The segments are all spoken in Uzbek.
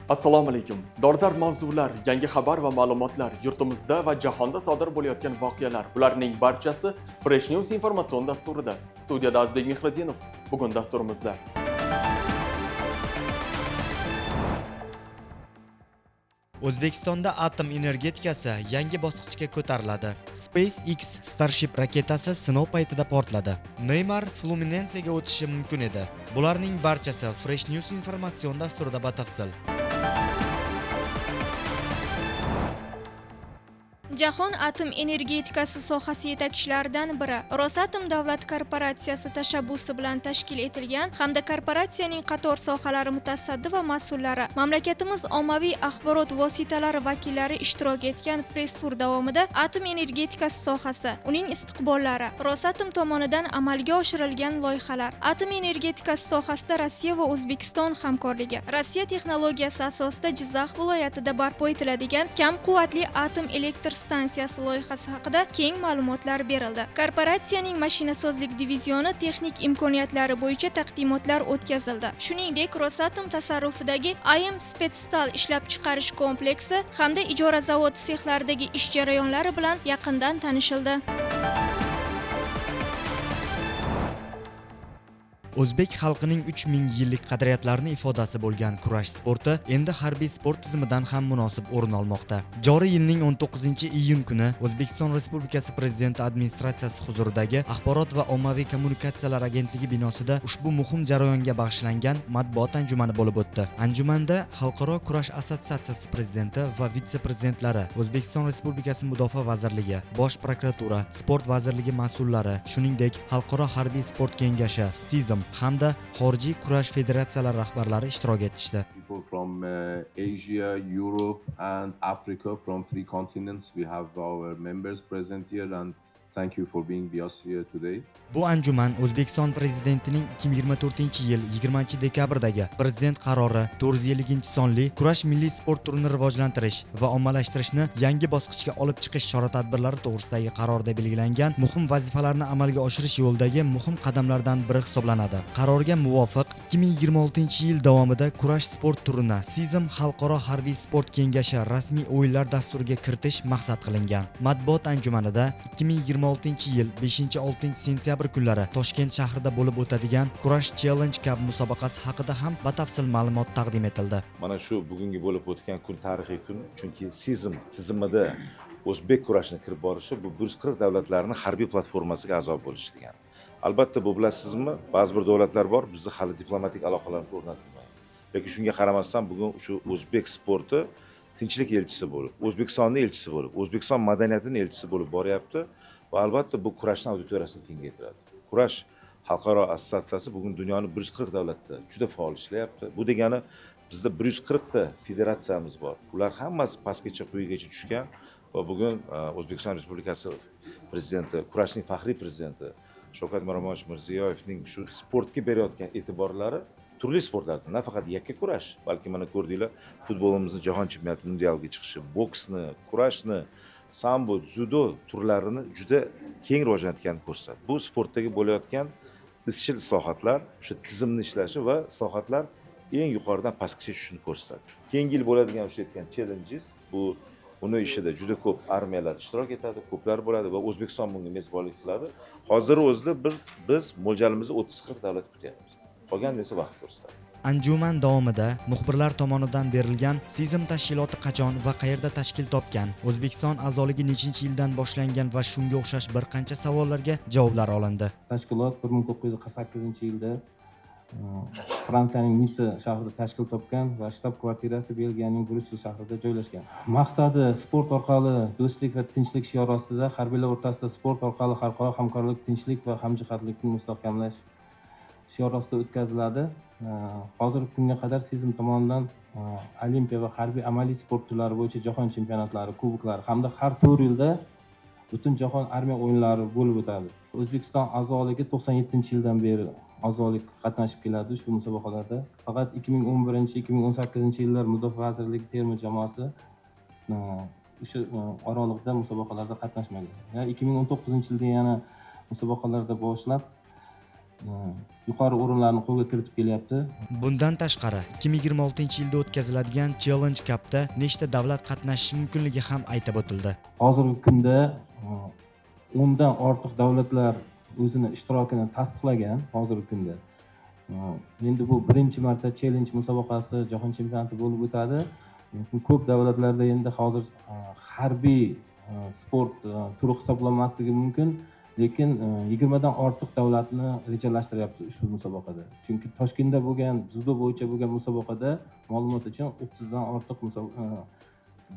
Assalomu alaykum. Dolzarb mavzular, yangi xabar va ma'lumotlar, yurtimizda va jahonda sodir bo'layotgan voqealar, bularning barchasi Fresh News informatsion dasturida. Studiyada Azbek Mehriddinov. Bugun dasturimizda O'zbekistonda atom energetikasi yangi bosqichga ko'tariladi. SpaceX Starship raketasi sinov paytida portladi. Neymar Fluminense'ga o'tishi mumkin edi. Bularning barchasi Fresh News informatsion dasturida batafsil. Jahon atom energetikasi sohasi yetakchilaridan biri Rosatom davlat korporatsiyasi tashabbusi bilan tashkil etilgan hamda korporatsiyaning qator sohalari mutasaddi va mas'ullari, mamlakatimiz ommaviy axborot vositalari vakillari ishtirok etgan press tur davomida atom energetikasi sohasi, uning istiqbollari, Rosatom tomonidan amalga oshirilgan loyihalar, atom energetikasi sohasida Rossiya va O'zbekiston hamkorligi, Rossiya texnologiyasi asosida Jizzax viloyatida barpo etiladigan kam quvvatli atom elektr stansiyasi loyihasi haqida keng ma'lumotlar berildi. Korporatsiyaning mashinasozlik divizioni texnik imkoniyatlari bo'yicha taqdimotlar o'tkazildi. Shuningdek, Rosatom tasarrufidagi IM Spetstal ishlab chiqarish kompleksi hamda ijara zavodi sexlaridagi ish jarayonlari bilan yaqindan tanishildi. O'zbek xalqining 3000 yillik qadriyatlarini ifodasi bo'lgan kurash sporti endi harbiy sport tizimidan ham munosib o'rin olmoqda. Joriy yilning 19-iyun kuni O'zbekiston Respublikasi Prezidenti administratsiyasi huzuridagi Axborot va ommaviy kommunikatsiyalar agentligi binosida ushbu muhim jarayonga bag'ishlangan matbuot anjumani bo'lib o'tdi. Anjumanda Xalqaro kurash assotsiatsiyasi prezidenti va vitse-prezidentlari, O'zbekiston Respublikasi Mudofaa vazirligi, Bosh prokuratura, Sport vazirligi mas'ullari, shuningdek Xalqaro harbiy sport kengashi (SIZM) hamda xorijiy kurash federatsiyalari rahbarlari ishtirok etishdi. People from Asia, Europe and Africa, from 3 continents. We have our members present here and thank you for being with us here today. Bu anjuman O'zbekiston prezidentining 2024-yil 20-dekabrdagi prezident qarori 450-sonli kurash milliy sport turini rivojlantirish va ommalashtirishni yangi bosqichga olib chiqish chora-tadbirlari to'g'risidagi qarorda belgilangan muhim vazifalarni amalga oshirish yo'lidagi muhim qadamlardan biri hisoblanadi. Qarorga muvofiq 2026-yil davomida kurash sport turini SIZM Xalqaro harbiy sport kengashi rasmiy o'yinlar dasturiga kiritish maqsad qilingan. Matbuot anjumanida 2026-yil 5-6 sentyabr kunlari Toshkent shahrida bo'lib o'tadigan Kurash Challenge Cup musobaqasi haqida ham batafsil ma'lumot taqdim etildi. Mana shu bugungi bo'lib o'tgan kun tarixiy kun, chunki SIZM tizimida o'zbek kurashini kirib borishi bu 140 davlatlarning harbiy platformasiga a'zo bo'lish degani. Albatta bu bilasizmi, ba'zi bir davlatlar bor, bizda hali diplomatik aloqalarni o'rnatilmagan. Lekin shunga qaramasdan bugun shu o'zbek sporti tinchlik elchisi bo'lib, O'zbekistonning elchisi bo'lib, O'zbekiston madaniyatining elchisi bo'lib boryapti va albatta bu kurashning auditoriyasini kengaytiradi. Kurash xalqaro assotsiatsiyasi bugun dunyoning 140 davlatda juda faol ishlayapti. Bu degani bizda 140 ta federatsiyamiz bor. Ular hammasi pastgacha quyigacha tushgan va bugun O'zbekiston Respublikasi prezidenti, kurashning faxriy prezidenti Shavkat Miromonovich Mirziyoyevning shu sportga berayotgan e'tiborlari turli sportlarda, nafaqat yakka kurash, balki mana ko'rdinglar, futbolimizni jahon chempionati mundialga chiqishi, boksni, kurashni, sambo, dzyudo turlarini juda keng rivojlanayotganini ko'rsatadi. Bu sportdagi bo'layotgan izchil islohotlar, o'sha tizimni ishlashi va islohotlar eng yuqoridan pastgacha tushishini ko'rsatadi. Keyingi yil bo'ladigan o'sha aytgan challenges, bu uni ishida juda ko'p armiyalar ishtirok etadi, ko'plar bo'ladi va O'zbekiston bunga mezbonlik qiladi. Hozir o'zida biz mo'ljalimizni 30-40 davlat kutyapmiz. Qolgan esa vaqt ko'rsatadi. Anjuman davomida muxbirlar tomonidan berilgan SIZM tashkiloti qachon va qayerda tashkil topgan, O'zbekiston a'zoligi nechinchi yildan boshlangan va shunga o'xshash bir qancha savollarga javoblar olindi. Tashkilot 1948-yilda Fransiyaning Nitsa shahrida tashkil topgan va shtab kvartirasi Belgiyaning Bryussel shahrida joylashgan. Maqsadi sport orqali do'stlik va tinchlik shiori ostida harbiylar o'rtasida sport orqali xalqaro hamkorlik, tinchlik va hamjihatlikni mustahkamlash shiori ostida o'tkaziladi. Hozirgi kunga qadar SIZM tomonidan olimpiya va harbiy amaliy sport turlari bo'yicha jahon chempionatlari, kuboklari hamda har 4 yilda butun jahon armiya o'yinlari bo'lib o'tadi. O'zbekiston a'zoligi 97-yildan beri a'zolik qatnashib keladi ushbu musobaqalarda. Faqat 2011-2018-yillar Mudofaa vazirligi terma jamoasi o'sha oralig'ida musobaqalarda qatnashmagan. 2019-yilda yana musobaqalarda boshlab yuqori o'rinlarni qo'lga kiritib kelyapti. Bundan tashqari 2026-yilda o'tkaziladigan Challenge Cup'da nechta davlat qatnashishi mumkinligi ham aytib o'tildi. Hozirgi kunda 10dan ortiq davlatlar o'zini ishtirokini tasdiqlagan hozirgi kunda. Endi bu birinchi marta Challenge musobaqasi jahon chempionati bo'lib o'tadi. Ko'p davlatlarda endi hozir harbiy sport turi hisoblanmasligi mumkin, lekin 20 dan ortiq davlatni rejalashtiryapti ushbu musobaqada. Chunki Toshkentda bo'lgan dzyudo bo'yicha bo'lgan musobaqada ma'lumot uchun 30 dan ortiq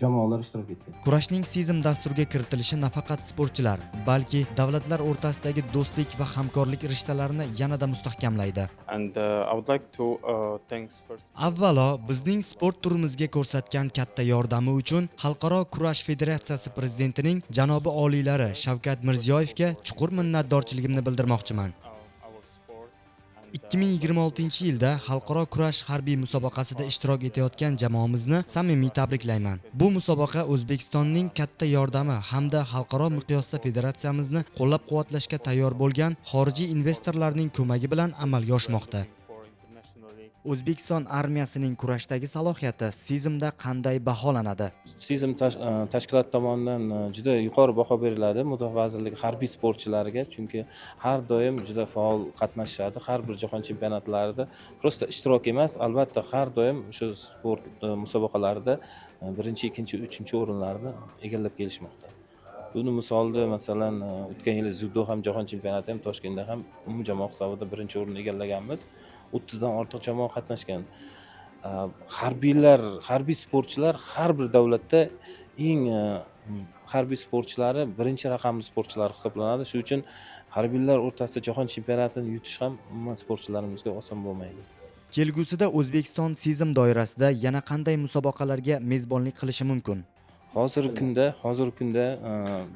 jamoalar ishtirok etgan. Kurashning Season dasturiga kiritilishi nafaqat sportchilar, balki davlatlar o'rtasidagi do'stlik va hamkorlik rishtalarini yanada mustahkamlaydi. And I would like to thanks first. Avvalo, bizning sport turimizga ko'rsatgan katta yordami uchun Xalqaro kurash federatsiyasi prezidentining janobi oliylari Shavkat Mirziyoyevga chuqur minnatdorchiligimni bildirmoqchiman. 2026-yilda Xalqaro kurash harbiy musobaqasida ishtirok etayotgan jamoamizni samimiy tabriklayman. Bu musobaqa O'zbekistonning katta yordami hamda xalqaro miqyosda federatsiyamizni qo'llab-quvvatlashga tayyor bo'lgan xorijiy investorlarning ko'magi bilan amalga oshmoqda. O'zbekiston armiyasining kurashdagi salohiyati Season'da qanday baholanadi? Season tashkilot tomonidan juda yuqori baho beriladi Mudofaa vazirligi harbiy sportchilariga, chunki har doim juda faol qatnashishadi. Har bir jahon chempionatlarida prosta ishtirok emas, albatta har doim shu sport musobaqalarida birinchi, ikkinchi, uchinchi o'rinlarni egallab kelishmoqda. Buni misolida masalan o'tgan yil dzyudo ham jahon chempionati ham Toshkentda ham umumjamoa hisobida birinchi o'rinni egallaganmiz. 30 dan ortiq jamoa qatnashgan. Harbiy sportchilar har bir davlatda eng harbiy sportchilari birinchi raqamli sportchilar hisoblanadi. Shuning uchun harbiylar o'rtasida jahon chempionatini yutish ham umuman sportchilarimizga oson bo'lmaydi. Kelgusida O'zbekiston Season doirasida yana qanday musobaqalarga mezbonlik qilishi mumkin? Hozirgi kunda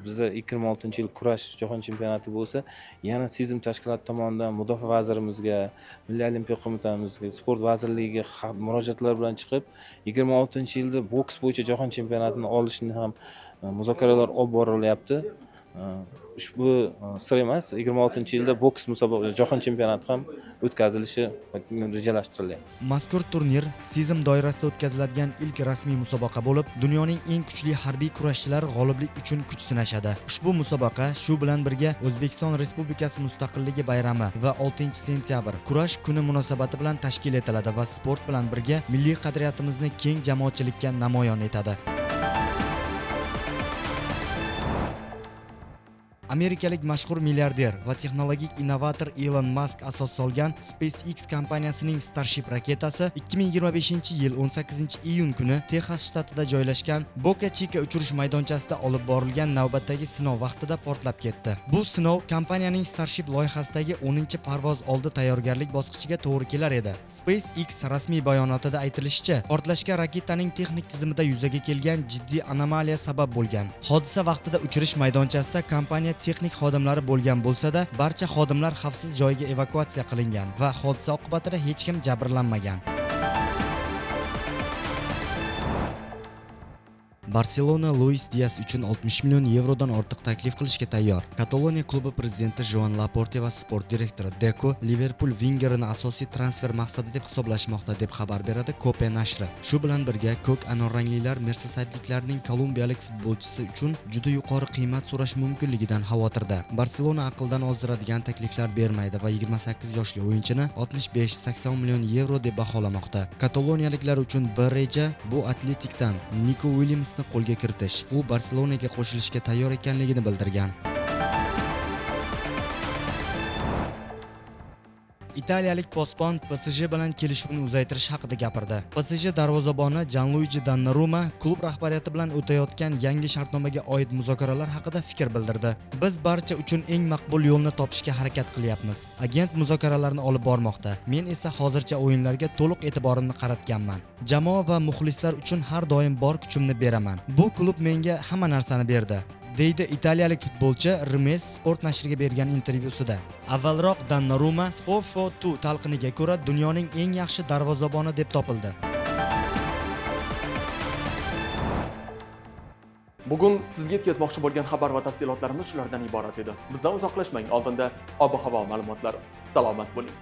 bizda 2026-yil kurash jahon chempionati bo'lsa, yana Season tashkiloti tomonidan Mudofaa vazirimizga, Milliy olimpiya qo'mitamizga, sport vazirligiga murojaatlar bilan chiqib, 26-yilda boks bo'yicha jahon chempionatini olishni ham muzokaralar olib borilyapti. Ushbu sir emas, 26-yilda boks musobaqasi jahon chempionati ham o'tkazilishi rejalashtirilgan. Mazkur turnir Season doirasida o'tkaziladigan ilk rasmiy musobaqa bo'lib, dunyoning eng kuchli harbiy kurashchilari g'oliblik uchun kuch sinashadi. Ushbu musobaqa shu bilan birga O'zbekiston Respublikasi Mustaqilligi bayrami va 6-sentyabr kurash kuni munosabati bilan tashkil etiladi va sport bilan birga milliy qadriyatimizni keng jamoatchilikka namoyon etadi. Amerikalik mashhur milliarder va texnologik innovator Elon Musk asos solgan SpaceX kompaniyasining Starship raketasi 2025-yil 18-iyun kuni Texas shtatida joylashgan Boca Chica uchirish maydonchasida olib borilgan navbatdagi sinov vaqtida portlab ketdi. Bu sinov kompaniyaning Starship loyihasidagi 10-parvoz oldi tayyorgarlik bosqichiga to'g'ri kelar edi. SpaceX rasmiy bayonotida aytilishicha, portlashga raketaning texnik tizimida yuzaga kelgan jiddiy anomaliya sabab bo'lgan. Hodisa vaqtida uchirish maydonchasida kompaniya texnik xodimlari bo'lgan bo'lsa-da, barcha xodimlar xavfsiz joyga evakuatsiya qilingan va hodisa oqibatida hech kim jabrlanmagan. Barselona Luis Diaz uchun 60 million yevrodan ortiq taklif qilishga tayyor. Kataloniya klubi prezidenti Joan Laporte va sport direktori Deco Liverpool vingerini asosiy transfer maqsadi deb hisoblashmoqda deb xabar beradi Kope nashri. Shu bilan birga ko'k anor ranglilar Merseysayidliklarning kolumbiyalik futbolchisi uchun juda yuqori qiymat so'rash mumkinligidan xavotirda. Barselona aqldan ozdiradigan takliflar bermaydi va 28 yoshli o'yinchini 65-80 million yevro deb baholamoqda. Kataloniyaliklar uchun bir reja bu Atletikdan Nico Williams qo'lga kiritish. U Barselonaga qo'shilishga tayyor ekanligini bildirgan. Italiyalik posbon PSG bilan kelishuvni uzaytirish haqida gapirdi. PSG darvozaboni Gianluigi Donnarumma klub rahbariyati bilan o'tayotgan yangi shartnomaga oid muzokaralar haqida fikr bildirdi. Biz barcha uchun eng maqbul yo'lni topishga harakat qilyapmiz. Agent muzokaralarni olib bormoqda. Men esa hozircha o'yinlarga to'liq e'tiborimni qaratganman. Jamoa va muxlislar uchun har doim bor kuchimni beraman. Bu klub menga hamma narsani berdi, deydi italiyalik futbolchi Rimes Sport nashriga bergan intervyusida. Avvalroq Donnarumma 4-4-2 talqiniga ko'ra dunyoning eng yaxshi darvozaboni deb topildi. Bugun sizga yetkazmoqchi bo'lgan xabar va tafsilotlarimiz shulardan iborat edi. Bizdan uzoqlashmang, oldinda ob-havo ma'lumotlari. Salomat bo'ling.